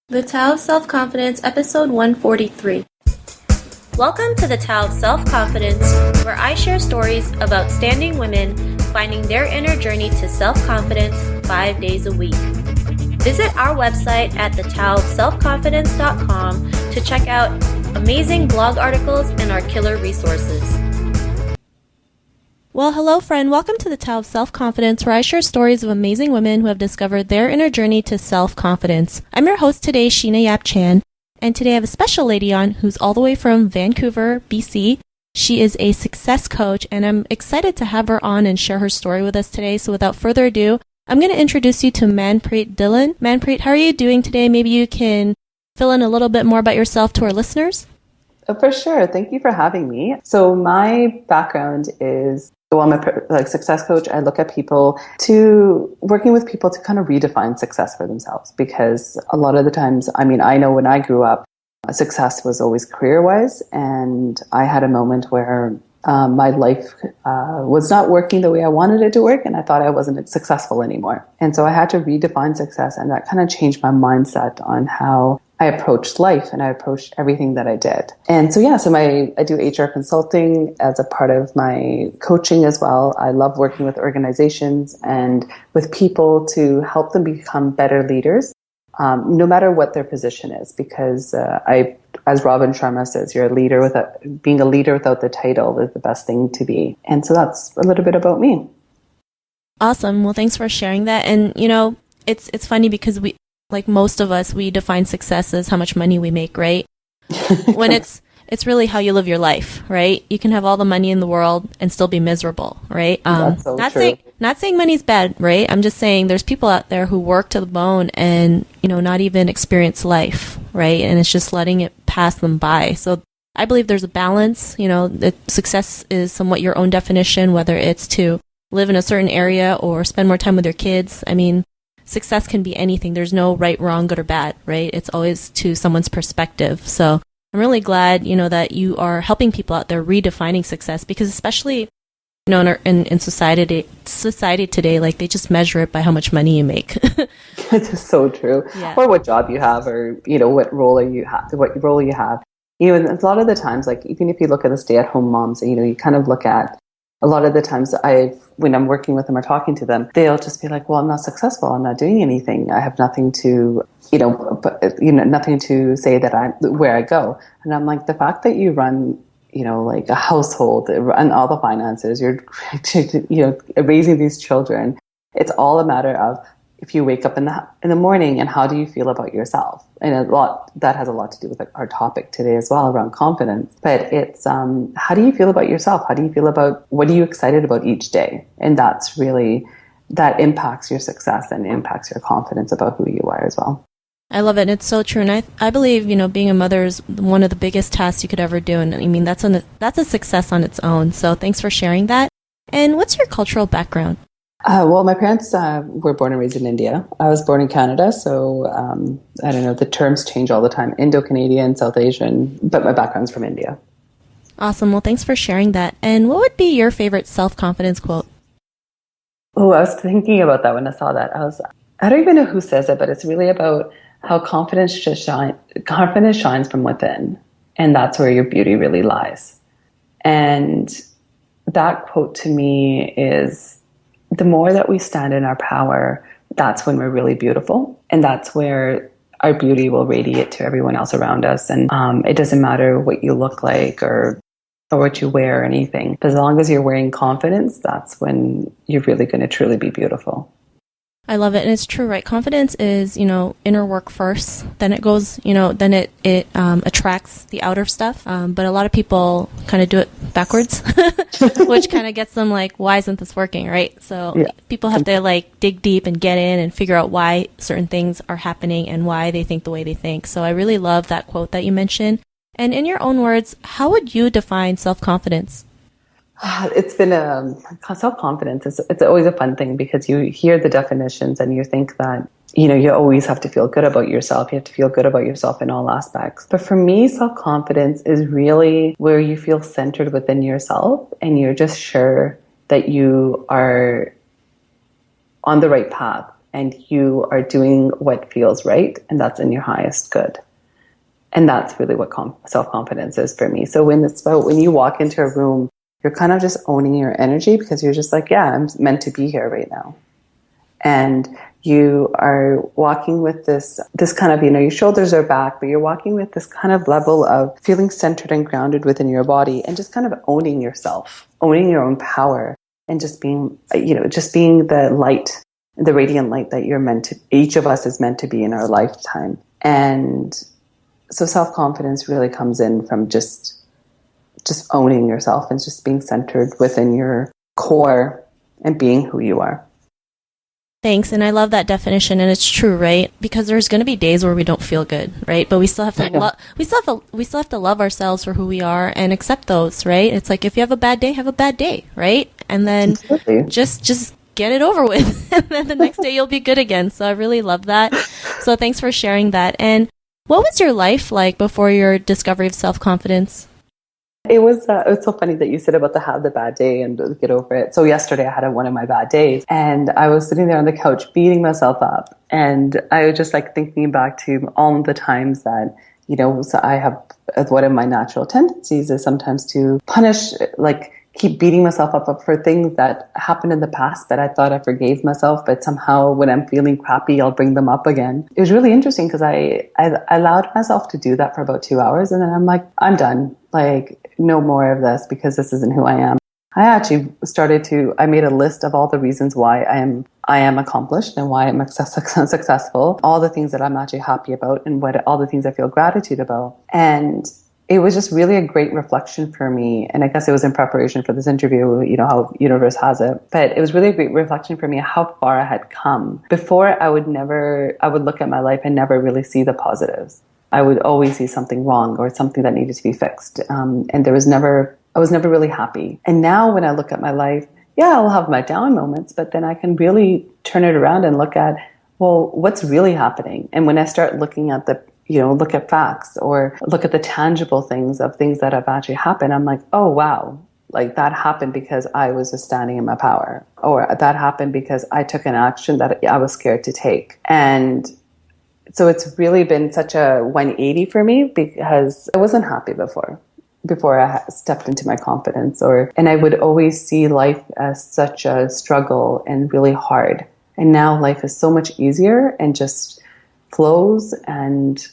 The Tao of Self-Confidence, episode 143. Welcome to the Tao of Self-Confidence, where I share stories of outstanding women finding their inner journey to self-confidence 5 days a week. Visit our website at thetaoofselfconfidence.com to check out amazing blog articles and our killer resources. Well, hello, friend. Welcome to the Tao of Self-Confidence, where I share stories of amazing women who have discovered their inner journey to self-confidence. I'm your host today, Sheena Yap Chan, and today I have a special lady on who's all the way from Vancouver, BC. She is a success coach, and I'm excited to have her on and share her story with us today. So without further ado, I'm going to introduce you to Manpreet Dhillon. Manpreet, how are you doing today? Maybe you can fill in a little bit more about yourself to our listeners. Oh, for sure. Thank you for having me. So my background is, I'm a success coach. I look at people working with people to kind of redefine success for themselves, because a lot of the times, I know when I grew up, success was always career-wise, and I had a moment where my life was not working the way I wanted it to work, and I thought I wasn't successful anymore. And so I had to redefine success, and that kind of changed my mindset on how I approached life and I approached everything that I did. And so, I do HR consulting as a part of my coaching as well. I love working with organizations and with people to help them become better leaders, no matter what their position is, because as Robin Sharma says, being a leader without the title is the best thing to be. And so that's a little bit about me. Awesome. Well, thanks for sharing that. And, it's funny because like most of us, we define success as how much money we make, right? When it's really how you live your life, right? You can have all the money in the world and still be miserable, right? That's so true. Not saying money's bad, right? I'm just saying there's people out there who work to the bone and, not even experience life, right? And it's just letting it pass them by. So I believe there's a balance. That success is somewhat your own definition, whether it's to live in a certain area or spend more time with your kids. Success can be anything. There's no right, wrong, good or bad, right? It's always to someone's perspective. So I'm really glad, that you are helping people out there redefining success, because especially, in society today, like they just measure it by how much money you make. It's so true. Yeah. Or what job you have, or, what role you have. And a lot of the times, like even if you look at the stay-at-home moms, you kind of look at, a lot of the times when I'm working with them or talking to them, they'll just be like, well, I'm not successful. I'm not doing anything. I have nothing to, nothing to say where I go. And I'm like, the fact that you run, like a household and all the finances, you're, raising these children. It's all a matter of if you wake up in the morning and how do you feel about yourself? And that has a lot to do with our topic today as well, around confidence. But it's how do you feel about yourself? How do you feel about, what are you excited about each day? And that impacts your success and impacts your confidence about who you are as well. I love it. And it's so true. And I believe, being a mother is one of the biggest tasks you could ever do. And that's a success on its own. So thanks for sharing that. And what's your cultural background? Well, my parents were born and raised in India. I was born in Canada, so I don't know, the terms change all the time. Indo-Canadian, South Asian, but my background's from India. Awesome. Well, thanks for sharing that. And what would be your favorite self-confidence quote? Oh, I was thinking about that when I saw that. I don't even know who says it, but it's really about how confidence shines from within, and that's where your beauty really lies. And that quote to me is, the more that we stand in our power, that's when we're really beautiful. And that's where our beauty will radiate to everyone else around us. And it doesn't matter what you look like or what you wear or anything. But as long as you're wearing confidence, that's when you're really going to truly be beautiful. I love it. And it's true, right? Confidence is, inner work first. Then it goes, then it attracts the outer stuff. But a lot of people kind of do it backwards, which kind of gets them like, why isn't this working, right? So people have to dig deep and get in and figure out why certain things are happening and why they think the way they think. So I really love that quote that you mentioned. And in your own words, how would you define self-confidence? It's been self-confidence. It's always a fun thing, because you hear the definitions and you think that, you always have to feel good about yourself. You have to feel good about yourself in all aspects. But for me, self-confidence is really where you feel centered within yourself and you're just sure that you are on the right path. and you are doing what feels right, and that's in your highest good. And that's really what self-confidence is for me. So when it's about when you walk into a room, you're kind of just owning your energy because you're just like, yeah, I'm meant to be here right now. And you are walking with this kind of, your shoulders are back, but you're walking with this kind of level of feeling centered and grounded within your body and just kind of owning yourself, owning your own power, and just being, just being the light, the radiant light that each of us is meant to be in our lifetime. And so self-confidence really comes in from just owning yourself and just being centered within your core and being who you are. Thanks. And I love that definition. And it's true, right? Because there's going to be days where we don't feel good, right? But we still have to we still have to love ourselves for who we are and accept those, right? It's like, if you have a bad day, have a bad day, right? And then just get it over with. And then the next day you'll be good again. So I really love that. So thanks for sharing that. And what was your life like before your discovery of self-confidence? It was so funny that you said about to have the bad day and get over it. So yesterday I had one of my bad days, and I was sitting there on the couch beating myself up, and I was just like thinking back to all the times that, so I have, one of my natural tendencies is sometimes to punish, like keep beating myself up for things that happened in the past that I thought I forgave myself, but somehow when I'm feeling crappy, I'll bring them up again. It was really interesting because I allowed myself to do that for about 2 hours, and then I'm like, I'm done. Like, no more of this because this isn't who I am. I actually I made a list of all the reasons why I am accomplished and why I'm successful, all the things that I'm actually happy about and all the things I feel gratitude about. And it was just really a great reflection for me. And I guess it was in preparation for this interview, how universe has it. But it was really a great reflection for me how far I had come. Before, I would look at my life and never really see the positives. I would always see something wrong or something that needed to be fixed. And I was never really happy. And now when I look at my life, I'll have my down moments, but then I can really turn it around and look at, well, what's really happening? And when I start looking at look at facts or look at the tangible things that have actually happened, I'm like, oh, wow, like that happened because I was just standing in my power, or that happened because I took an action that I was scared to take. And so it's really been such a 180 for me because I wasn't happy before I stepped into my confidence, and I would always see life as such a struggle and really hard. And now life is so much easier and just flows, and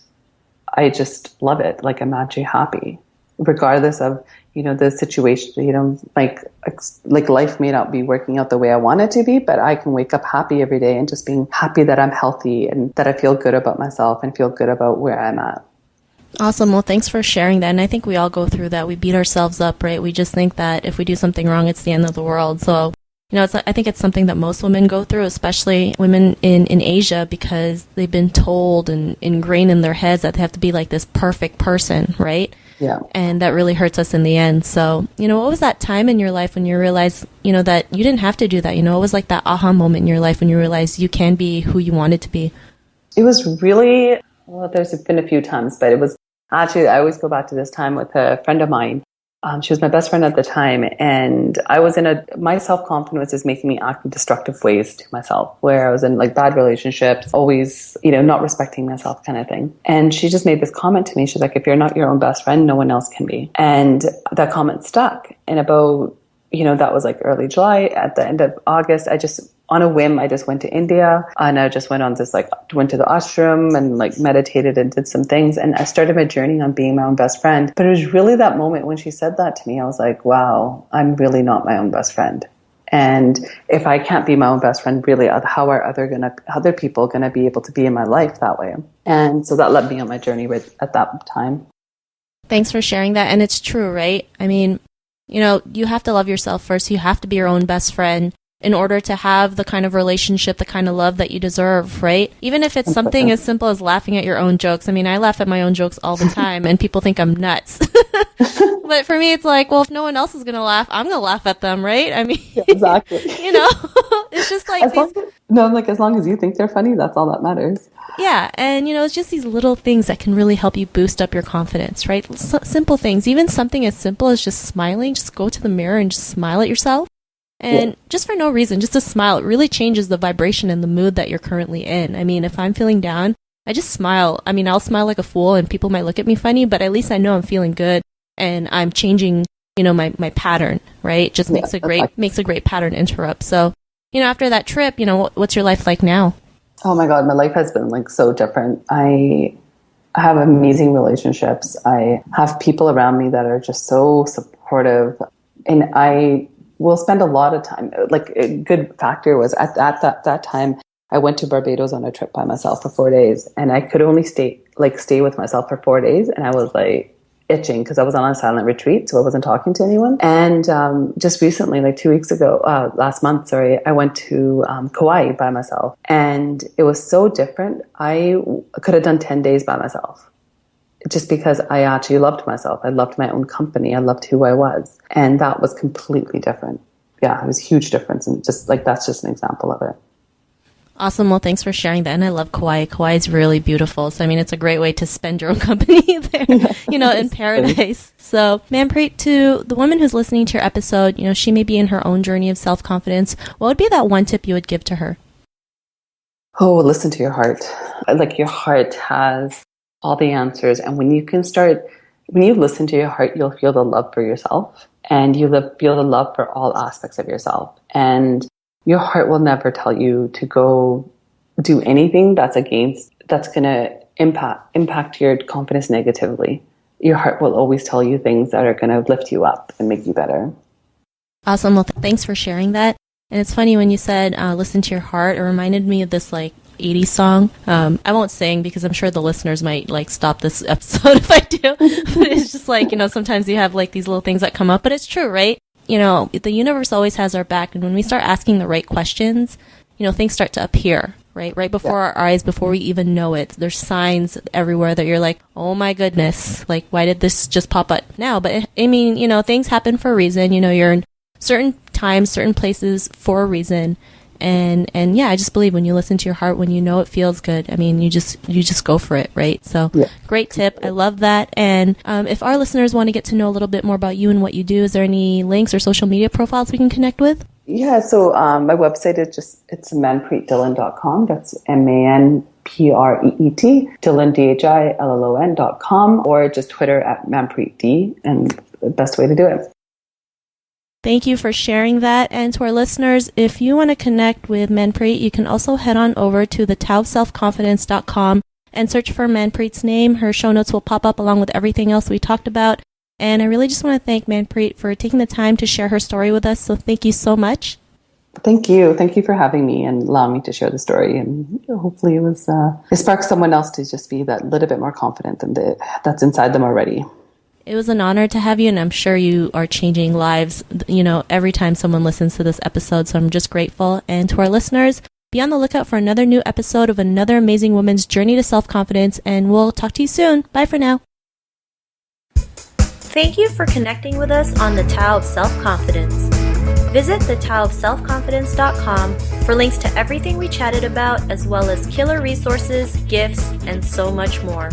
I just love it. Like, I'm actually happy regardless of, the situation, like life may not be working out the way I want it to be, but I can wake up happy every day and just being happy that I'm healthy and that I feel good about myself and feel good about where I'm at. Awesome. Well, thanks for sharing that. And I think we all go through that. We beat ourselves up, right? We just think that if we do something wrong, it's the end of the world. So, I think it's something that most women go through, especially women in Asia, because they've been told and ingrained in their heads that they have to be like this perfect person, right? Yeah. And that really hurts us in the end. So, what was that time in your life when you realized, that you didn't have to do that? What was like that aha moment in your life when you realized you can be who you wanted to be? It was really, there's been a few times, but it was actually, I always go back to this time with a friend of mine. She was my best friend at the time, and I was my self-confidence is making me act in destructive ways to myself, where I was in like bad relationships, always, not respecting myself kind of thing. And she just made this comment to me. She's like, if you're not your own best friend, no one else can be. And that comment stuck. And about, that was like early July. At the end of August, on a whim, I just went to India, and I just went to the ashram and like meditated and did some things. And I started my journey on being my own best friend. But it was really that moment when she said that to me, I was like, wow, I'm really not my own best friend. And if I can't be my own best friend, really, how are other people going to be able to be in my life that way? And so that led me on my journey at that time. Thanks for sharing that. And it's true, right? I mean, you have to love yourself first. You have to be your own best friend in order to have the kind of relationship, the kind of love that you deserve, right? Even if it's something as simple as laughing at your own jokes. I mean, I laugh at my own jokes all the time, and people think I'm nuts. But for me, it's like, well, if no one else is going to laugh, I'm going to laugh at them, right? I mean, yeah, exactly. It's just like as long as you think they're funny, that's all that matters. Yeah, and it's just these little things that can really help you boost up your confidence, right? Simple things, even something as simple as just smiling. Just go to the mirror and just smile at yourself. And just for no reason, just a smile, it really changes the vibration and the mood that you're currently in. I mean, if I'm feeling down, I just smile. I mean, I'll smile like a fool and people might look at me funny, but at least I know I'm feeling good and I'm changing, my pattern, right? Just makes a great pattern interrupt. So, after that trip, what's your life like now? Oh my God, my life has been like so different. I have amazing relationships. I have people around me that are just so supportive, and I will spend a lot of time. Like, a good factor was at that time, I went to Barbados on a trip by myself for 4 days, and I could only stay with myself for 4 days, and I was like itching because I was on a silent retreat, so I wasn't talking to anyone. And just recently, like 2 weeks ago, last month, I went to Kauai by myself, and it was so different. I could have done 10 days by myself, just because I actually loved myself. I loved my own company. I loved who I was, and that was completely different. Yeah, it was a huge difference, and just like that's just an example of it. Awesome. Well, thanks for sharing that. And I love Kauai. Kauai is really beautiful. So, I mean, it's a great way to spend your own company there, in paradise. So, Manpreet, to the woman who's listening to your episode, she may be in her own journey of self-confidence. What would be that one tip you would give to her? Oh, listen to your heart. Like, your heart has all the answers. And when you listen to your heart, you'll feel the love for yourself, and feel the love for all aspects of yourself. And your heart will never tell you to go do anything that's going to impact your confidence negatively. Your heart will always tell you things that are going to lift you up and make you better. Awesome. Well, thanks for sharing that. And it's funny when you said, listen to your heart, it reminded me of this 80s song. I won't sing because I'm sure the listeners might stop this episode if I do. But it's just sometimes you have these little things that come up, but it's true, right? The universe always has our back. And when we start asking the right questions, things start to appear, right before our eyes, before we even know it. There's signs everywhere that you're like, oh my goodness, why did this just pop up now? But things happen for a reason. You're in certain times, certain places for a reason. And yeah, I just believe when you listen to your heart, when it feels good, you just go for it, right? So Great tip. I love that. And if our listeners want to get to know a little bit more about you and what you do, is there any links or social media profiles we can connect with? Yeah, so my website is it's manpreetdhillon.com. That's MANPREET, Dhillon, DHILLON.com, or just Twitter at ManpreetD, and the best way to do it. Thank you for sharing that. And to our listeners, if you want to connect with Manpreet, you can also head on over to thetaoofselfconfidence.com and search for Manpreet's name. Her show notes will pop up along with everything else we talked about. And I really just want to thank Manpreet for taking the time to share her story with us. So thank you so much. Thank you. Thank you for having me and allowing me to share the story. And hopefully it sparks someone else to just be that little bit more confident than that's inside them already. It was an honor to have you, and I'm sure you are changing lives, every time someone listens to this episode, so I'm just grateful. And to our listeners, be on the lookout for another new episode of another amazing woman's journey to self-confidence, and we'll talk to you soon. Bye for now. Thank you for connecting with us on the Tao of Self-Confidence. Visit thetaoofselfconfidence.com for links to everything we chatted about, as well as killer resources, gifts, and so much more.